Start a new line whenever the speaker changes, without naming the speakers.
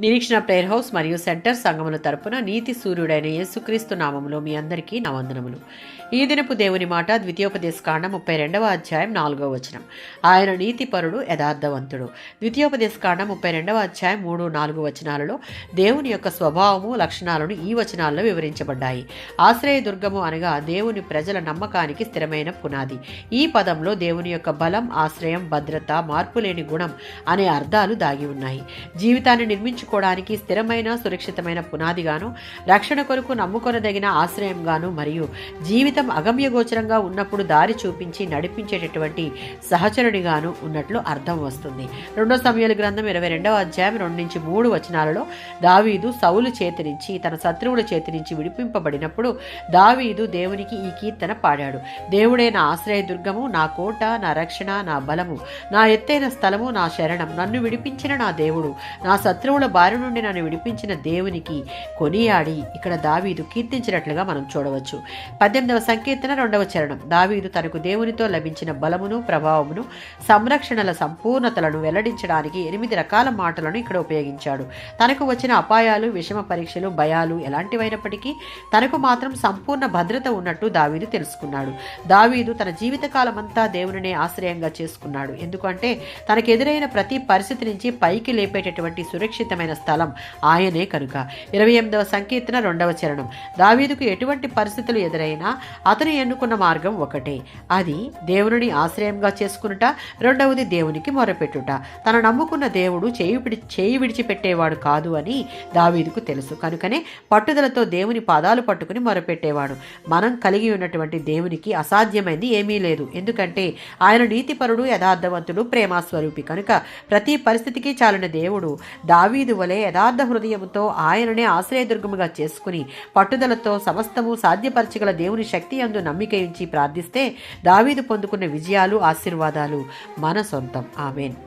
నిరీక్షణ prayer house మరియు centre సంఘముల తరపున నీతి సూర్యుడైన యేసుక్రీస్తు నామములో మీ అందరికీ నా వందనములు. ఈ దినపు దేవుని మాట ద్వితీయోపదేశకాండం 32వ అధ్యాయం 4వ వచనం. ఆయన నీతిపరుడు యథార్థవంతుడు. ద్వితీయోపదేశకాండం 32వ అధ్యాయం 3-4 వచనాలలో దేవుని యొక్క స్వభావము లక్షణాలను ఈ వచనాల్లో వివరించబడ్డాయి. ఆశ్రయ దుర్గము అనగా దేవుని ప్రజల నమ్మకానికి స్థిరమైన పునాది. ఈ పదంలో దేవుని యొక్క బలం, ఆశ్రయం, భద్రత, మార్పులేని గుణం అనే అర్థాలు దాగి ఉన్నాయి. జీవితాన్ని నిర్మించుకోవడానికి స్థిరమైన సురక్షితమైన పునాదిగాను, రక్షణ కొరకు నమ్ముకొనదగిన ఆశ్రయంగాను, మరియు జీవితం అగమ్యగోచరంగా ఉన్నప్పుడు దారి చూపించి నడిపించేటటువంటి సహచరుడిగాను ఉన్నట్లు అర్థం వస్తుంది. 2 సమూయేలు గ్రంథం 22వ అధ్యాయం 2-3 వచనాలలో దావీదు సౌలు చేతి నుంచి, తన శత్రువుల చేతి నుంచి విడిపింపబడినప్పుడు దావీదు దేవునికి ఈ కీర్తన పాడాడు. దేవుడే నా ఆశ్రయ దుర్గము, నా కోట, నా రక్షణ, నా బలము, నా ఎత్తైన స్థలము, నా శరణం, నన్ను విడిపించిన నా దేవుడు, నా శత్రువుల బారి నుండి నన్ను విడిపించిన దేవునికి కొనియాడి ఇక్కడ దావీదు కీర్తించినట్లుగా మనం చూడవచ్చు. 18వ సంకీర్తన 2వ చరణం. దావీదు తనకు దేవునితో లభించిన బలమును, ప్రభావమును, సంరక్షణల సంపూర్ణతలను వెల్లడించడానికి 8 రకాల మాటలను ఇక్కడ ఉపయోగించాడు. తనకు వచ్చిన అపాయాలు, విషమ పరీక్షలు, భయాలు ఎలాంటివైనప్పటికీ తనకు మాత్రం సంపూర్ణ భద్రత ఉన్నట్టు దావీదు తెలుసుకున్నాడు. దావీదు తన జీవితకాలమంతా దేవునినే ఆశ్రయంగా చేసుకున్నాడు. ఎందుకంటే తనకెదురైన ప్రతి పరిస్థితి నుంచి పైకి లేపేటటువంటి సురక్షితమైన స్థలం ఆయనే కనుక. 28వ సంకీర్తన 2వ చరణం. దావీదుకు ఎటువంటి పరిస్థితులు ఎదురైనా అతను ఎన్నుకున్న మార్గం ఒకటే, అది దేవుని ఆశ్రయంగా చేసుకునుట, రెండవది దేవునికి మొరపెట్టుట. తన నమ్ముకున్న దేవుడు చేయి విడిచిపెట్టేవాడు కాదు అని దావీదుకు తెలుసు. కనుకనే పట్టుదలతో దేవుని పాదాలు పట్టుకుని మొరపెట్టేవాడు. మనం కలిగి ఉన్నటువంటి దేవునికి అసాధ్యమైంది ఏమీ లేదు. ఎందుకంటే ఆయన నీతిపరుడు, యథార్థవంతుడు, ప్రేమాస్వరూపి కనుక ప్రతి పరిస్థితికి చాలిన దేవుడు దావీదు వలె యథార్థ హృదయంతో ఆయననే ఆశ్రయదుర్గముగా చేసుకుని పట్టుదలతో సమస్తము సాధ్యపరచగల దేవుని శక్తి యందు నమ్మిక ఉంచి ప్రార్థిస్తే దావీదు పొందుకున్న విజయాలు, ఆశీర్వాదాలు మన సొంతం. ఆమేన్.